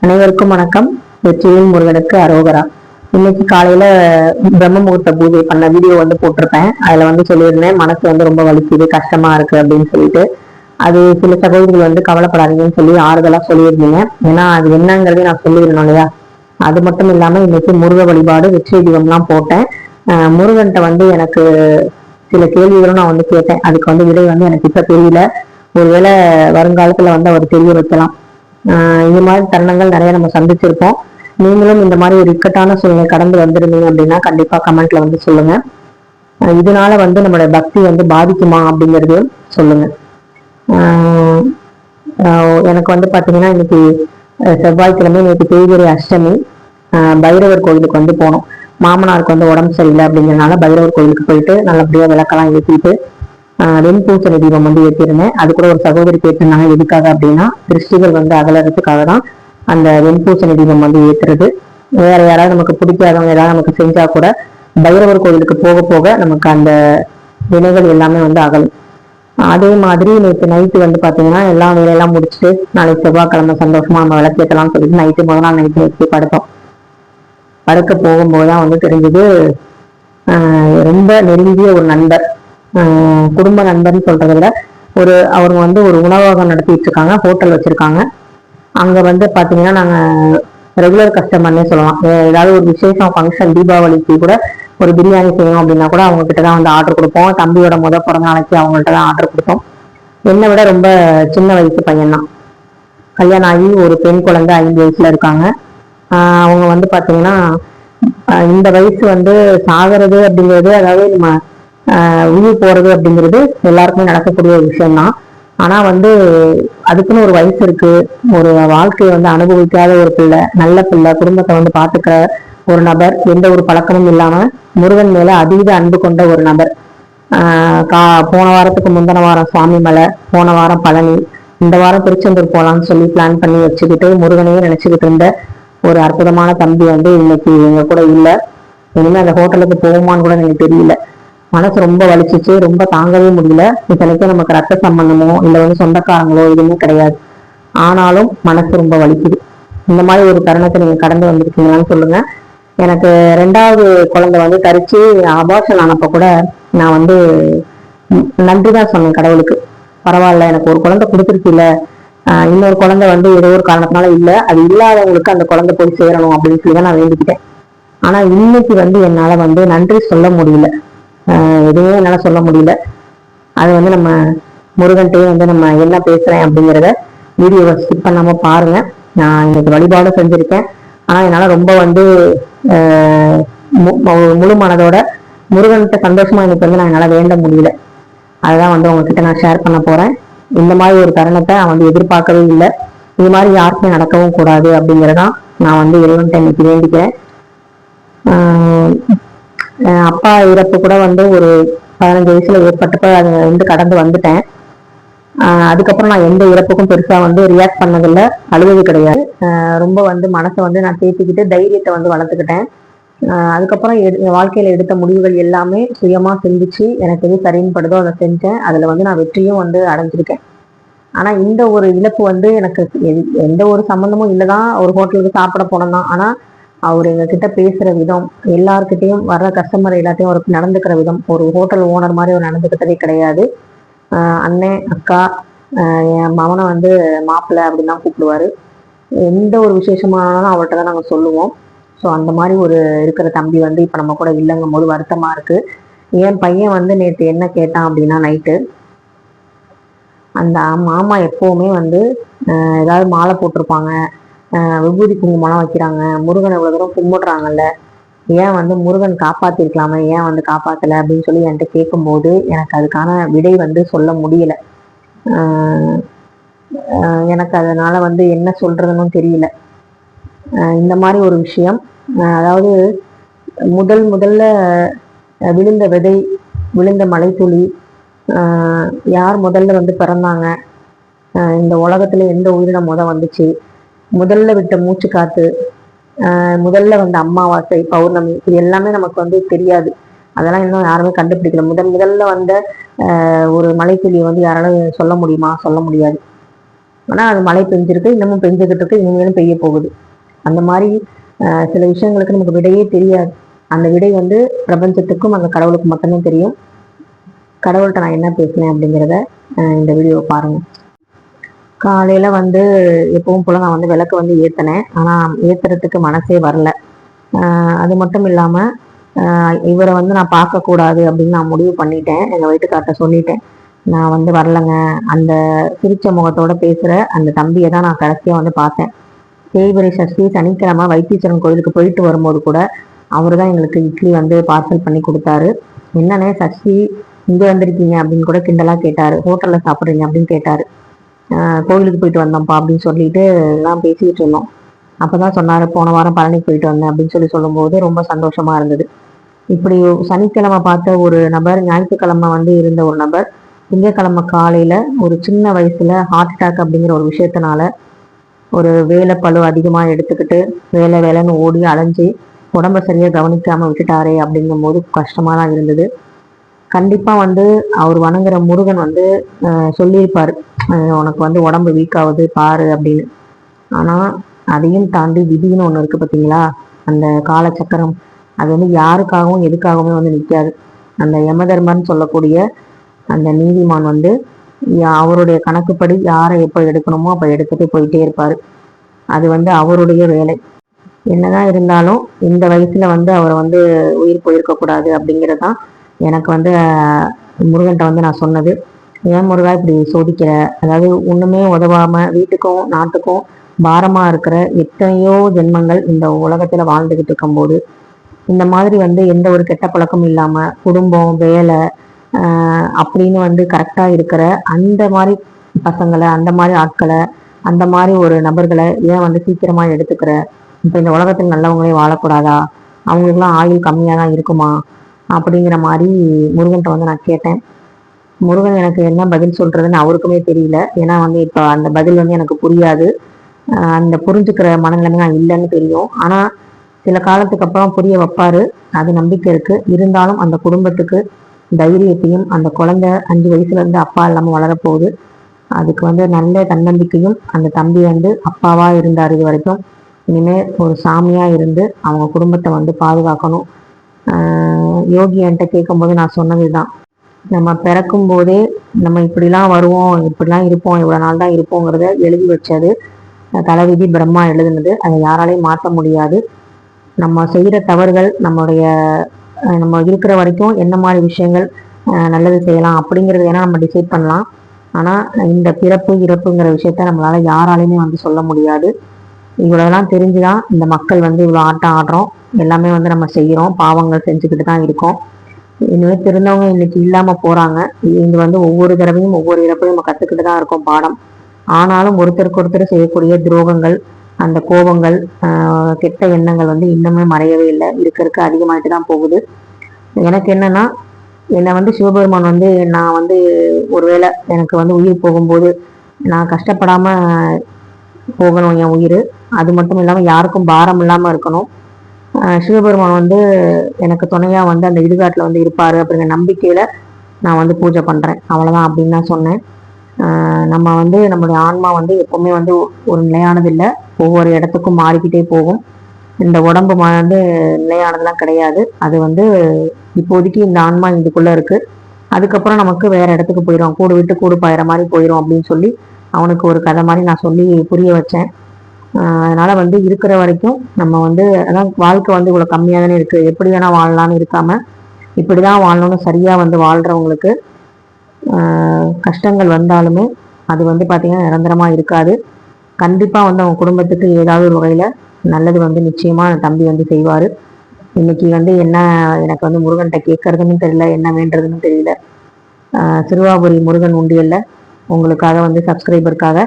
அனைவருக்கும் வணக்கம். வெற்றியின் முருகனுக்கு அரோகரா. இன்னைக்கு காலையில பிரம்ம முகூர்த்த பூஜை பண்ண வீடியோ போட்டிருப்பேன். அதுல சொல்லியிருந்தேன், மனசு ரொம்ப வலிக்குது, கஷ்டமா இருக்கு அப்படின்னு சொல்லிட்டு. அது சில சகோதரிகள் கவலைப்படாதீங்கன்னு சொல்லி ஆறுதலா சொல்லியிருந்தீங்க. ஏன்னா அது என்னங்கிறதே நான் சொல்லிடணும் இல்லையா. அது மட்டும் இல்லாம இன்னைக்கு முருக வழிபாடு வெற்றி தீபம்லாம் போட்டேன். முருகன்கிட்ட எனக்கு சில கேள்விகளும் நான் கேட்டேன். அதுக்கு விடை எனக்கு இப்ப தெரியல. ஒருவேளை வருங்காலத்துல அவர் தெரிய வைக்கலாம். இந்த மாதிரி தருணங்கள் நிறைய நம்ம சந்திச்சிருப்போம். நீங்களும் இந்த மாதிரி ஒரு இக்கட்டான சூழ்நிலை கடந்து வந்திருந்தீங்க அப்படின்னா கண்டிப்பா கமெண்ட்ல சொல்லுங்க. இதனால நம்மளுடைய பக்தி பாதிக்குமா அப்படிங்கறதையும் சொல்லுங்க. எனக்கு பாத்தீங்கன்னா இன்னைக்கு செவ்வாய்க்கிழமை, நேற்று தேய்பிறை அஷ்டமி. பைரவர் கோயிலுக்கு போனோம். மாமனாருக்கு உடம்பு சரியில்லை அப்படிங்கிறதுனால பைரவர் கோயிலுக்கு போயிட்டு நல்லபடியா விளக்கெல்லாம் ஏற்றிட்டு வெண்பூசணி தீபம் ஏற்றிருந்தேன். அது கூட ஒரு சகோதரி கேட்டிருந்தாங்க, எதுக்காக அப்படின்னா திருஷ்டிகள் அகலறதுக்காக தான் அந்த வெண்பூசணி தீபம் ஏற்றுறது. வேற யாராவது நமக்கு பிடிக்காதவங்க ஏதாவது நமக்கு செஞ்சா கூட பைரவர் கோயிலுக்கு போக போக நமக்கு அந்த வினைகள் எல்லாமே அகலும். அதே மாதிரி நேற்று நைட்டு பாத்தீங்கன்னா எல்லா வேலையெல்லாம் முடிச்சுட்டு நாளைக்கு செவ்வாய்க்கிழமை சந்தோஷமா நம்ம விளக்கேற்றலாம்னு சொல்லிட்டு நைட்டு முதல் நாள் நைட்டு வச்சு படுத்தோம். படுக்க போகும்போதுதான் தெரிஞ்சது, ரொம்ப நெருங்கிய ஒரு நண்பர், குடும்ப நண்பர்னு சொல்றதை விட அவங்க ஒரு உணவகம் நடத்திட்டு இருக்காங்க, ஹோட்டல் வச்சிருக்காங்க. அங்க பாத்தீங்கன்னா நாங்க ரெகுலர் கஸ்டமர்னே சொல்லலாம். ஏதாவது ஒரு விசேஷம், ஃபங்க்ஷன், தீபாவளிக்கு கூட ஒரு பிரியாணி செய்யணும் அப்படின்னா கூட அவங்க கிட்டதான் ஆர்டர் கொடுப்போம். தம்பியோட பிறந்த நாளைக்கு அவங்கள்ட்ட தான் ஆர்டர் கொடுத்தோம். என்னை விட ரொம்ப சின்ன வயசு பையன்தான். கல்யாணம் ஆகி ஒரு பெண் குழந்தை 5 வயசுல இருக்காங்க. அவங்க பாத்தீங்கன்னா இந்த வயசு சாகிறது அப்படிங்கிறது, அதாவது நம்ம உயிர் போறது அப்படிங்கிறது எல்லாருக்குமே நடக்கக்கூடிய ஒரு விஷயம்தான். ஆனா அதுக்குன்னு ஒரு வயசு இருக்கு. ஒரு வாழ்க்கையை அனுபவிக்காத ஒரு பிள்ளை, நல்ல பிள்ளை, குடும்பத்தை பாத்துக்கிற ஒரு நபர், எந்த ஒரு பழக்கமும் இல்லாம முருகன் மேல அதீத அன்பு கொண்ட ஒரு நபர். போன வாரத்துக்கு முந்தின வாரம் சுவாமி மலை, போன வாரம் பழனி, இந்த வாரம் திருச்செந்தூர் போலான்னு சொல்லி பிளான் பண்ணி வச்சுக்கிட்டு முருகனையே நினைச்சுக்கிட்டு இருந்த ஒரு அற்புதமான தம்பி இன்னைக்கு எங்க கூட இல்லை. இனிமே அந்த ஹோட்டலுக்கு போகுமான்னு கூட எனக்கு தெரியல. மனசு ரொம்ப வலிச்சிச்சு, ரொம்ப தாங்கவே முடியல. இத்தனைக்கும் நமக்கு ரத்த சம்பந்தமோ இல்ல சொந்தக்காரங்களோ எதுவுமே கிடையாது. ஆனாலும் மனசு ரொம்ப வலிக்குது. இந்த மாதிரி ஒரு தருணத்தை நீங்க கடந்து வந்திருக்கீங்களான்னு சொல்லுங்க. எனக்கு 2வது குழந்தை தரிச்சு அபார்ஷன் ஆனப்ப கூட நான் நன்றிதான் சொன்னேன் கடவுளுக்கு. பரவாயில்ல, எனக்கு ஒரு குழந்தை கொடுத்துருச்சுல, இன்னொரு குழந்தை ஏதோ ஒரு காரணத்தினால இல்ல, அது இல்லாதவங்களுக்கு அந்த குழந்தை போய் சேரணும் அப்படின்னு சொல்லிதான் நான் வேண்டிக்கிட்டேன். ஆனா இன்னைக்கு என்னால நன்றி சொல்ல முடியல. எதுவுமே என்னால சொல்ல முடியல. அது நம்ம முருகன்ட்டையே நம்ம என்ன பேசுறேன் அப்படிங்கிறத வீடியோவை ஸ்கிப் பண்ணாம பாருங்க. நான் இன்னைக்கு வழிபாடும் செஞ்சிருக்கேன். ஆனா என்னால ரொம்ப முழு மனதோட முருகன்கிட்ட சந்தோஷமா இன்னைக்கு நான் என்னால வேண்ட முடியல. அதுதான் உங்ககிட்ட நான் ஷேர் பண்ண போறேன். இந்த மாதிரி ஒரு தருணத்தை நான் எதிர்பார்க்கவே இல்லை. இது மாதிரி யாருக்குமே நடக்கவும் கூடாது அப்படிங்கிறதான் நான் இறைவன்கிட்ட இன்னைக்கு வேண்டிக்கிறேன். அப்பா இறப்பு கூட ஒரு 15 வயசுல ஏற்பட்டப்ப அதை கடந்து வந்துட்டேன். அதுக்கப்புறம் நான் எந்த இறப்புக்கும் பெருசா ரியாக்ட் பண்ணதில்லை, அழுவது கிடையாது. ரொம்ப மனசை நான் தேத்திக்கிட்டு தைரியத்தை வளர்த்துக்கிட்டேன். அதுக்கப்புறம் என் வாழ்க்கையில எடுத்த முடிவுகள் எல்லாமே சுயமா சிந்திச்சு எனக்கு எது சரின்னு படுதோ அதை செஞ்சேன். அதுல நான் வெற்றியும் அடைஞ்சிருக்கேன். ஆனா இந்த ஒரு இழப்பு எனக்கு எந்த ஒரு சம்பந்தமும் இல்லைதான். ஒரு ஹோட்டலுக்கு சாப்பிட போனோம்தான். ஆனா அவர் எங்க கிட்ட பேசுற விதம், எல்லார்கிட்டையும் வர்ற கஸ்டமர் எல்லாத்தையும் ஒரு நடந்துக்கிற விதம், ஒரு ஹோட்டல் ஓனர் மாதிரி ஒரு நடந்துக்கிட்டதே கிடையாது. அண்ணன், அக்கா, என் மகனை மாப்பிள்ளை அப்படின்னு தான் கூப்பிடுவாரு. எந்த ஒரு விசேஷமானாலும் அவர்கிட்ட தான் நாங்கள் சொல்லுவோம். ஸோ அந்த மாதிரி ஒரு இருக்கிற தம்பி இப்போ நம்ம கூட இல்லைங்கும் போது வருத்தமா இருக்கு. என் பையன் நேற்று என்ன கேட்டான் அப்படின்னா, நைட்டு அந்த மாமா எப்பவுமே ஏதாவது மாலை போட்டிருப்பாங்க, விபூதி குங்குமம்லாம் வைக்கிறாங்க, முருகனை இவ்வளவு தூரம் கும்பிடுறாங்கல்ல, ஏன் முருகன் காப்பாத்திருக்கலாமே, ஏன் காப்பாத்தல அப்படின்னு சொல்லி என்கிட்ட கேட்கும்போது எனக்கு அதுக்கான விடை சொல்ல முடியல. எனக்கு அதனால என்ன சொல்றதுன்னு தெரியல. இந்த மாதிரி ஒரு விஷயம், அதாவது முதல்ல விழுந்த விதை, விழுந்த மலைத்துளி, யார் முதல்ல பிறந்தாங்க, இந்த உலகத்துல எந்த உயிரினம் வந்துச்சு, முதல்ல விட்ட மூச்சு காத்து, முதல்ல அமாவாசை, பௌர்ணமி, இது எல்லாமே நமக்கு தெரியாது. அதெல்லாம் இன்னும் யாருமே கண்டுபிடிக்கல. முதல்ல ஒரு மலைத்துளியை யாராலும் சொல்ல முடியுமா? சொல்ல முடியாது. ஆனால் அது மழை பெஞ்சிருக்கு, இன்னமும் பெஞ்சுக்கிட்டு இருக்கு, இனிமேலும் பெய்ய போகுது. அந்த மாதிரி சில விஷயங்களுக்கு நமக்கு விடையே தெரியாது. அந்த விடை வந்து பிரபஞ்சத்துக்கும் அந்த கடவுளுக்கு மட்டும்தான் தெரியும். கடவுள்கிட்ட நான் என்ன பேசினேன் அப்படிங்கிறத இந்த வீடியோவை பாருங்க. காலையில வந்து எப்பவும் போல நான் வந்து விளக்கு வந்து ஏற்றினேன். ஆனால் ஏற்றுறதுக்கு மனசே வரல. அது மட்டும் இல்லாமல் இவரை வந்து நான் பார்க்கக்கூடாது அப்படின்னு நான் முடிவு பண்ணிட்டேன். எங்கள் வீட்டுக்கார்ட்ட சொல்லிட்டேன், நான் வந்து வரலைங்க. அந்த சிரிச்ச முகத்தோட பேசுகிற அந்த தம்பியை தான் நான் கடைசியாக வந்து பார்த்தேன். தேய்பிறை சஷ்டி சனிக்கிழமை வைத்தீஸ்வரன் கோயிலுக்கு போயிட்டு வரும்போது கூட அவரு தான் எங்களுக்கு இட்லி வந்து பார்சல் பண்ணி கொடுத்தாரு. என்னன்னே சஷ்டி இங்கே வந்திருக்கீங்க அப்படின்னு கூட கிண்டலாக கேட்டார். ஹோட்டலில் சாப்பிட்றீங்க அப்படின்னு கேட்டார். கோவிலுக்கு போயிட்டு வந்தோம்ப்பா அப்படின்னு சொல்லிட்டு எல்லாம் பேசிக்கிட்டு இருந்தோம். அப்போ தான் சொன்னார், போன வாரம் பழனிக்கு போயிட்டு வந்தேன் அப்படின்னு சொல்லும்போது ரொம்ப சந்தோஷமா இருந்தது. இப்படி சனிக்கிழமை பார்த்த ஒரு நபர், ஞாயிற்றுக்கிழமை வந்து இருந்த ஒரு நபர், திங்கக்கிழமை காலையில ஒரு சின்ன வயசுல ஹார்ட் அட்டாக் அப்படிங்கிற ஒரு விஷயத்தினால ஒரு வேலை பளு அதிகமாக எடுத்துக்கிட்டு வேலை வேலைன்னு ஓடி அலைஞ்சி உடம்ப சரியாக கவனிக்காமல் விட்டுட்டாரே அப்படிங்கும் போது கஷ்டமாக தான் இருந்தது. கண்டிப்பாக வந்து அவர் வணங்குற முருகன் வந்து சொல்லியிருப்பார், உனக்கு வந்து உடம்பு வீக் ஆகுது பாரு அப்படின்னு. ஆனால் அதையும் தாண்டி விதின்னு ஒன்று இருக்குது பார்த்தீங்களா, அந்த காலச்சக்கரம். அது வந்து யாருக்காகவும் எதுக்காகவுமே வந்து நிற்காது. அந்த யமதர்மன்னு சொல்லக்கூடிய அந்த நீதிமான் வந்து அவருடைய கணக்குப்படி யாரை எப்போ எடுக்கணுமோ அப்போ எடுத்துட்டு போயிட்டே இருப்பார். அது வந்து அவருடைய வேலை. என்னதான் இருந்தாலும் இந்த வயசுல வந்து அவரை வந்து உயிர் போயிருக்கக்கூடாது அப்படிங்கிறதான் எனக்கு வந்து முருகன்கிட்ட வந்து நான் சொன்னது. ஏன் முருகா இப்படி சோதிக்கிற, அதாவது ஒண்ணுமே உதவாம வீட்டுக்கும் நாட்டுக்கும் பாரமா இருக்கிற எத்தனையோ ஜென்மங்கள் இந்த உலகத்துல வாழ்ந்துகிட்டு இருக்கும்போது இந்த மாதிரி வந்து எந்த ஒரு கெட்ட பழக்கமும் இல்லாம குடும்பம் வேலை அப்படின்னு வந்து கரெக்டா இருக்கிற அந்த மாதிரி பசங்களை, அந்த மாதிரி ஆட்களை, அந்த மாதிரி ஒரு நபர்களை ஏன் வந்து சீக்கிரமா எடுத்துக்கிற? இப்போ இந்த உலகத்தில் நல்லவங்களே வாழக்கூடாதா? அவங்களுக்குலாம் ஆயுள் கம்மியாக தான் இருக்குமா அப்படிங்கிற மாதிரி முருகன்கிட்ட வந்து நான் கேட்டேன். முருகன் எனக்கு என்ன பதில் சொல்றதுன்னு அவருக்குமே தெரியல. ஏன்னா வந்து இப்போ அந்த பதில் வந்து எனக்கு புரியாது. அந்த புரிஞ்சுக்கிற மனநிலைமை நான் இல்லைன்னு தெரியும். ஆனால் சில காலத்துக்கு அப்புறம் புரிய வைப்பாரு, அது நம்பிக்கை இருக்கு. இருந்தாலும் அந்த குடும்பத்துக்கு தைரியத்தையும், அந்த குழந்தை 5 வயசுல இருந்து அப்பா இல்லாமல் வளரப்போகுது, அதுக்கு வந்து நல்ல தன்னம்பிக்கையும், அந்த தம்பி வந்து அப்பாவா இருந்தார் இது வரைக்கும், இனிமே ஒரு சாமியா இருந்து அவங்க குடும்பத்தை வந்து பாதுகாக்கணும். யோகி என்கிட்ட கேட்கும்போது நான் சொன்னதுதான், நம்ம பிறக்கும் போதே நம்ம இப்படிலாம் வருவோம், இப்படிலாம் இருப்போம், இவ்வளோ நாள் தான் இருப்போங்கிறத எழுதி வச்சது தலைவிதி, பிரம்மா எழுதுனது. அதை யாராலையும் மாற்ற முடியாது. நம்ம செய்கிற தவறுகள் நம்ம இருக்கிற வரைக்கும் என்ன மாதிரி விஷயங்கள் நல்லது செய்யலாம் அப்படிங்கிறது வேணால் நம்ம டிசைட் பண்ணலாம். ஆனால் இந்த பிறப்பு இறப்புங்கிற விஷயத்த நம்மளால யாராலையுமே வந்து சொல்ல முடியாது. இவ்வளோலாம் தெரிஞ்சுதான் இந்த மக்கள் வந்து இவ்வளோ ஆட்டம் ஆடுறோம், எல்லாமே வந்து நம்ம செய்கிறோம், பாவங்கள் செஞ்சுக்கிட்டு தான் இருக்கோம். இனிமேல் தெரிந்தவங்க இன்னைக்கு இல்லாமல் போகிறாங்க. இது வந்து ஒவ்வொரு தடவையும் ஒவ்வொரு இறப்பையும் நம்ம கற்றுக்கிட்டு தான் இருக்கோம் பாடம். ஆனாலும் ஒருத்தருக்கு ஒருத்தர் செய்யக்கூடிய துரோகங்கள், அந்த கோபங்கள், கெட்ட எண்ணங்கள் வந்து இன்னுமே மறையவே இல்லை, இருக்க அதிகமாயிட்டு தான் போகுது. எனக்கு என்னன்னா, என்னை வந்து சிவபெருமான் வந்து நான் வந்து ஒருவேளை எனக்கு வந்து உயிர் போகும்போது நான் கஷ்டப்படாம போகணும் என் உயிர். அது மட்டும் இல்லாமல் யாருக்கும் பாரம் இல்லாமல் இருக்கணும். சிவபெருமான் வந்து எனக்கு துணையா வந்து அந்த இடுகாட்டில் வந்து இருப்பாரு அப்படிங்கிற நம்பிக்கையில நான் வந்து பூஜை பண்றேன், அவ்வளவுதான் அப்படின்னு தான் சொன்னேன். நம்ம வந்து நம்மளுடைய ஆன்மா வந்து எப்பவுமே வந்து ஒரு நிலையானது இல்லை, ஒவ்வொரு இடத்துக்கும் மாறிக்கிட்டே போகும். இந்த உடம்பு வந்து நிலையானதுலாம் கிடையாது. அது வந்து இப்போதைக்கு இந்த ஆன்மா இதுக்குள்ள இருக்கு, அதுக்கப்புறம் நமக்கு வேற இடத்துக்கு போயிடும், கூடு விட்டு கூடு பாயிற மாதிரி போயிடும் அப்படின்னு சொல்லி அவனுக்கு ஒரு கதை மாதிரி நான் சொல்லி புரிய வச்சேன். அதனால வந்து இருக்கிற வரைக்கும் நம்ம வந்து அதான் வாழ்க்கை வந்து இவ்வளவு கம்மியாக தானே இருக்கு, எப்படி வேணா வாழலாம்னு இருக்காம இப்படிதான் வாழணும்னு சரியா வந்து வாழ்றவங்களுக்கு கஷ்டங்கள் வந்தாலுமே அது வந்து பார்த்தீங்கன்னா நிரந்தரமா இருக்காது. கண்டிப்பா வந்து அவங்க குடும்பத்துக்கு ஏதாவது ஒரு வகையில நல்லது வந்து நிச்சயமா தம்பி வந்து செய்வாரு. இன்னைக்கு வந்து என்ன எனக்கு வந்து முருகன்கிட்ட கேட்கறதுன்னு தெரியல, என்ன வேண்டதுன்னு தெரியல. சிறுவாபுரி முருகன் உண்டியல்ல உங்களுக்காக வந்து சப்ஸ்கிரைபருக்காக,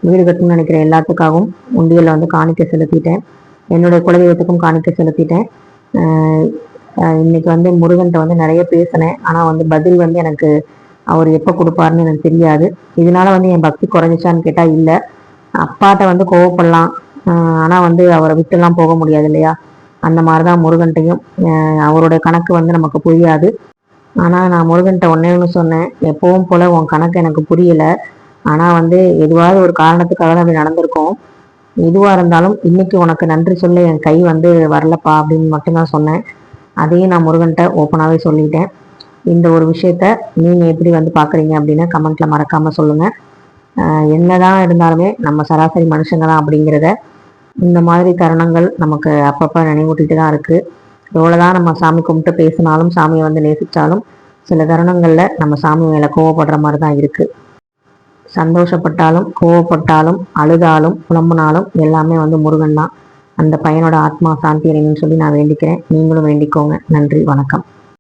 வீடு கட்டணும்னு நினைக்கிற எல்லாத்துக்காகவும் உண்டியல்ல வந்து காணிக்கை செலுத்திட்டேன். என்னுடைய குலதெய்வத்துக்கும் காணிக்கை செலுத்திட்டேன். இன்னைக்கு வந்து முருகன்கிட்ட வந்து நிறைய பேசினேன். ஆனால் வந்து பதில் வந்து எனக்கு அவர் எப்போ கொடுப்பாருன்னு எனக்கு தெரியாது. இதனால வந்து என் பக்தி குறைஞ்சிச்சான்னு கேட்டால் இல்லை. அப்பாட்ட வந்து கோவப்படலாம், ஆனால் வந்து அவரை விட்டுலாம் போக முடியாது இல்லையா? அந்த மாதிரி தான் முருகன்ட்டையும். அவருடைய கணக்கு வந்து நமக்கு புரியாது. ஆனால் நான் முருகன்கிட்ட ஒன்னே ஒன்று சொன்னேன், எப்பவும் போல உன் கணக்கு எனக்கு புரியல, ஆனால் வந்து எதுவாவது ஒரு காரணத்துக்காக தான் அப்படி நடந்திருக்கும். எதுவாக இருந்தாலும் இன்னைக்கு உனக்கு நன்றி சொல்ல என் கை வந்து வரலப்பா அப்படின்னு மட்டும்தான் சொன்னேன். அதையும் நான் முருகன்கிட்ட ஓப்பனாகவே சொல்லிட்டேன். இந்த ஒரு விஷயத்த நீங்கள் எப்படி வந்து பார்க்குறீங்க அப்படின்னு கமெண்ட்டில் மறக்காமல் சொல்லுங்கள். என்னதான் இருந்தாலுமே நம்ம சராசரி மனுஷங்க தான் அப்படிங்கிறத இந்த மாதிரி தருணங்கள் நமக்கு அப்பப்போ நினைவூட்டிட்டு தான் இருக்குது. எவ்வளோதான் நம்ம சாமி கும்பிட்டு பேசினாலும், சாமியை வந்து நேசித்தாலும், சில தருணங்களில் நம்ம சாமி மேலே கோவப்படுற மாதிரி தான் இருக்குது. சந்தோஷப்பட்டாலும், கோவப்பட்டாலும், அழுதாலும், புலம்புனாலும் எல்லாமே வந்து முருகன் தான். அந்த பையனோட ஆத்மா சாந்தி அடையணும்னு சொல்லி நான் வேண்டிக்கிறேன். நீங்களும் வேண்டிக்கோங்க. நன்றி, வணக்கம்.